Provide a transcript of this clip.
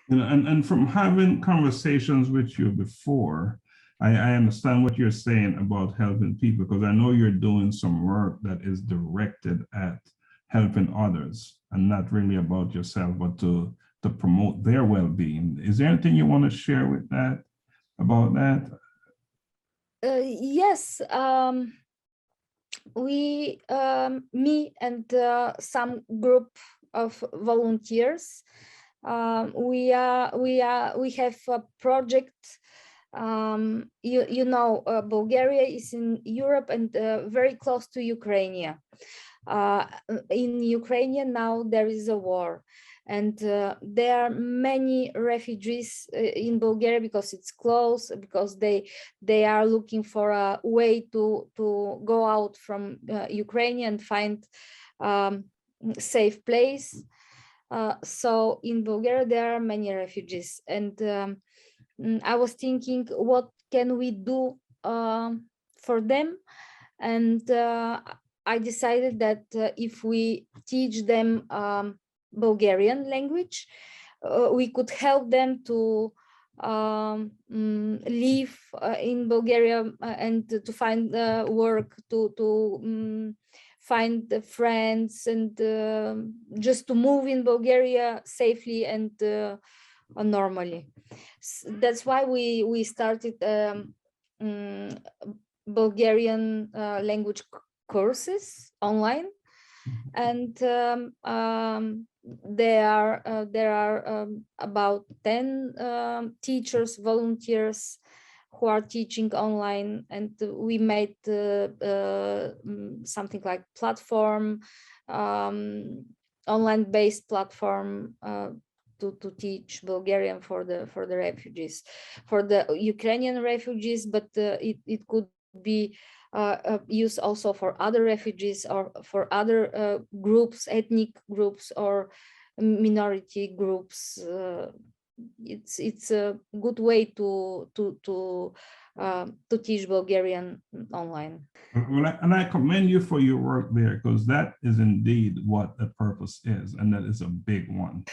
And from having conversations with you before, I understand what you're saying about helping people, because I know you're doing some work that is directed at helping others and not really about yourself, but to promote their well-being. Is there anything you want to share with that about that? Yes, me and some group of volunteers, we have a project. Bulgaria is in Europe and very close to Ukraine. In Ukraine now there is a war, and there are many refugees in Bulgaria because it's close, because they are looking for a way to go out from Ukraine and find safe place. So in Bulgaria there are many refugees, and I was thinking, what can we do for them? And I decided that if we teach them Bulgarian language, we could help them to live in Bulgaria and to find work, to find the friends, and just to move in Bulgaria safely and normally. That's why we started Bulgarian language courses online, and there are about 10 teachers, volunteers who are teaching online, and we made something like platform, online-based platform to teach Bulgarian for the refugees, for the Ukrainian refugees, but it could be used also for other refugees or for other groups, ethnic groups or minority groups. It's a good way to teach Bulgarian online. And I commend you for your work there, because that is indeed what a purpose is, and that is a big one.